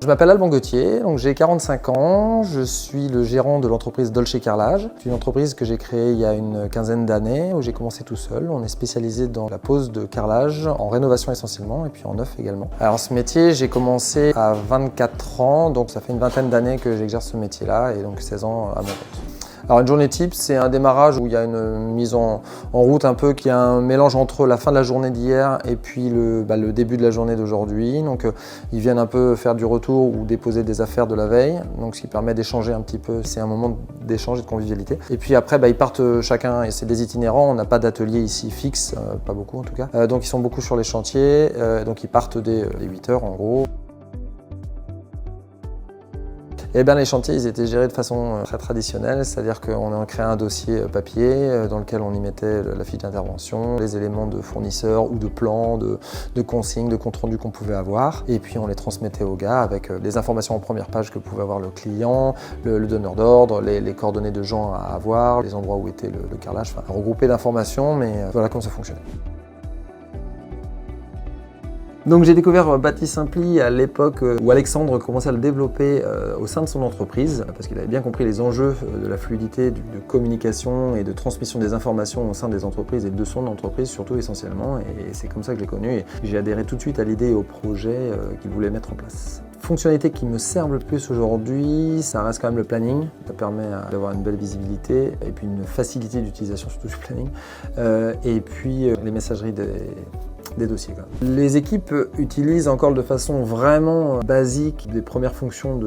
Je m'appelle Alban Gauthier, donc j'ai 45 ans, je suis le gérant de l'entreprise Dolce Carrelage. C'est une entreprise que j'ai créée il y a une quinzaine d'années où j'ai commencé tout seul. On est spécialisé dans la pose de carrelage, en rénovation essentiellement et puis en neuf également. Alors ce métier, j'ai commencé à 24 ans, donc ça fait une vingtaine d'années que j'exerce ce métier-là et donc 16 ans à mon compte. Alors une journée type, c'est un démarrage où il y a une mise en route un peu qui est un mélange entre la fin de la journée d'hier et puis le début de la journée d'aujourd'hui. Donc ils viennent un peu faire du retour ou déposer des affaires de la veille, donc ce qui permet d'échanger un petit peu. C'est un moment d'échange et de convivialité. Et puis après, ils partent chacun, et c'est des itinérants, on n'a pas d'atelier ici fixe, pas beaucoup en tout cas. Donc ils sont beaucoup sur les chantiers, donc ils partent dès 8 h en gros. Eh bien, les chantiers, ils étaient gérés de façon très traditionnelle, c'est-à-dire qu'on a créé un dossier papier dans lequel on y mettait la fiche d'intervention, les éléments de fournisseurs ou de plans, de consignes, de compte rendu qu'on pouvait avoir. Et puis on les transmettait aux gars avec les informations en première page que pouvait avoir le client, le donneur d'ordre, les coordonnées de gens à avoir, les endroits où était le carrelage, enfin regroupé d'informations, mais voilà comment ça fonctionnait. Donc j'ai découvert Bâti Simpli à l'époque où Alexandre commençait à le développer au sein de son entreprise parce qu'il avait bien compris les enjeux de la fluidité, de communication et de transmission des informations au sein des entreprises et de son entreprise surtout essentiellement, et c'est comme ça que je l'ai connu et j'ai adhéré tout de suite à l'idée et au projet qu'il voulait mettre en place. Fonctionnalité qui me sert le plus aujourd'hui, ça reste quand même le planning. Ça permet d'avoir une belle visibilité et puis une facilité d'utilisation surtout du planning. Et puis les messageries des dossiers. Les équipes utilisent encore de façon vraiment basique les premières fonctions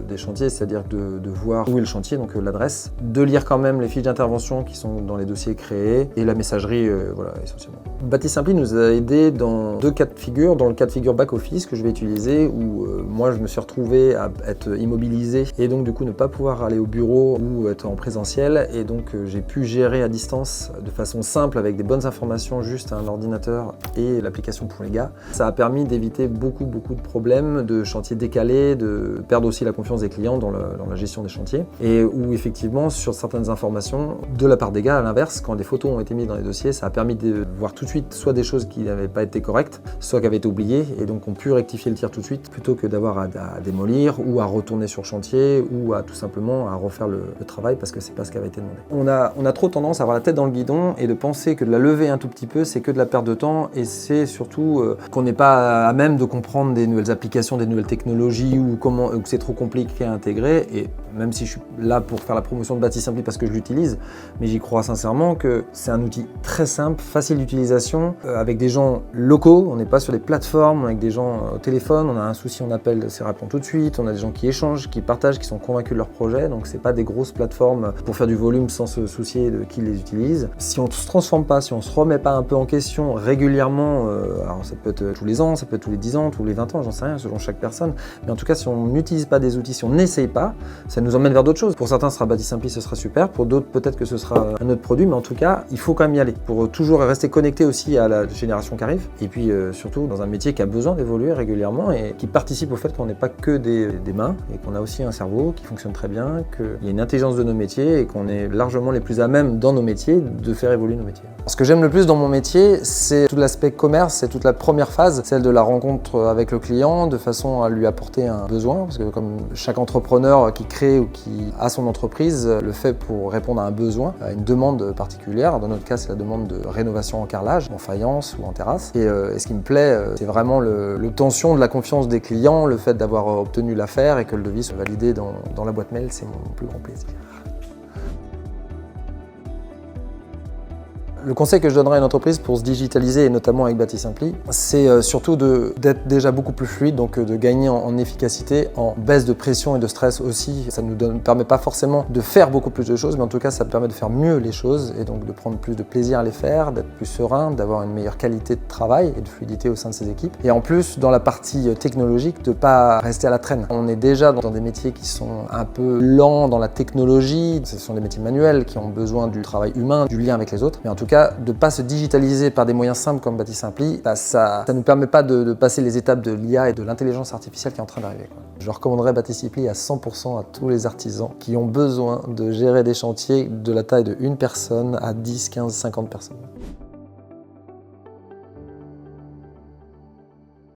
des chantiers, c'est-à-dire de voir où est le chantier, donc l'adresse, de lire quand même les fiches d'intervention qui sont dans les dossiers créés et la messagerie, voilà, essentiellement. Bâti Simpli nous a aidé dans deux cas de figure. Dans le cas de figure back-office que je vais utiliser, où moi je me suis retrouvé à être immobilisé et donc du coup ne pas pouvoir aller au bureau ou être en présentiel, et donc j'ai pu gérer à distance de façon simple avec des bonnes informations, juste un ordinateur et l'application pour les gars. Ça a permis d'éviter beaucoup de problèmes de chantiers décalés, de perdre aussi la confiance des clients dans la gestion des chantiers, et où effectivement sur certaines informations de la part des gars, à l'inverse, quand des photos ont été mises dans les dossiers, ça a permis de voir tout de suite soit des choses qui n'avaient pas été correctes, soit qui avaient été oubliées, et donc on pu rectifier le tir tout de suite plutôt que d'avoir à démolir ou à retourner sur chantier ou à tout simplement à refaire le travail parce que c'est pas ce qui avait été demandé. On a trop tendance à avoir la tête dans le guidon et de penser que de la lever un tout petit peu c'est que de la perte de temps, et c'est surtout qu'on n'est pas à même de comprendre des nouvelles applications, des nouvelles technologies ou que c'est trop compliqué à intégrer. Et même si je suis là pour faire la promotion de Bâti Simpli parce que je l'utilise, mais j'y crois sincèrement que c'est un outil très simple, facile d'utilisation, avec des gens locaux. On n'est pas sur des plateformes avec des gens au téléphone, on a un souci, on appelle, c'est répond tout de suite, on a des gens qui échangent, qui partagent, qui sont convaincus de leur projet, donc c'est pas des grosses plateformes pour faire du volume sans se soucier de qui les utilise. Si on ne se transforme pas, si on se remet pas un peu en question régulièrement, alors ça peut être tous les ans, ça peut être tous les 10 ans, tous les 20 ans, j'en sais rien, selon chaque personne, mais en tout cas si on n'utilise pas des outils, si on n'essaye pas, ça nous emmène vers d'autres choses. Pour certains, ce sera Bâti Simpli, ce sera super, pour d'autres peut-être que ce sera un autre produit, mais en tout cas, il faut quand même y aller pour toujours rester connecté aussi à la génération qui arrive, et puis surtout dans un métier qui a besoin d'évoluer régulièrement et qui participe au fait qu'on n'est pas que des mains, et qu'on a aussi un cerveau qui fonctionne très bien, qu'il y a une intelligence de nos métiers et qu'on est largement les plus à même dans nos métiers de faire évoluer nos métiers. Ce que j'aime le plus dans mon métier, c'est tout l'aspect commerce, c'est toute la première phase, celle de la rencontre avec le client, de façon à lui apporter un besoin, parce que comme chaque entrepreneur qui crée ou qui a son entreprise le fait pour répondre à un besoin, à une demande particulière. Dans notre cas, c'est la demande de rénovation en carrelage, en faïence ou en terrasse. Et ce qui me plaît, c'est vraiment l'obtention de la confiance des clients, le fait d'avoir obtenu l'affaire et que le devis soit validé dans la boîte mail, c'est mon plus grand plaisir. Le conseil que je donnerais à une entreprise pour se digitaliser, et notamment avec Bâti Simpli, c'est surtout d'être déjà beaucoup plus fluide, donc de gagner en efficacité, en baisse de pression et de stress aussi. Ça ne nous permet pas forcément de faire beaucoup plus de choses, mais en tout cas ça permet de faire mieux les choses et donc de prendre plus de plaisir à les faire, d'être plus serein, d'avoir une meilleure qualité de travail et de fluidité au sein de ses équipes. Et en plus, dans la partie technologique, de ne pas rester à la traîne. On est déjà dans des métiers qui sont un peu lents dans la technologie, ce sont des métiers manuels qui ont besoin du travail humain, du lien avec les autres, mais en tout cas, de ne pas se digitaliser par des moyens simples comme Bâti Simpli, ça ne nous permet pas de passer les étapes de l'IA et de l'intelligence artificielle qui est en train d'arriver. Je recommanderais Bâti Simpli à 100% à tous les artisans qui ont besoin de gérer des chantiers de la taille de une personne à 10, 15, 50 personnes.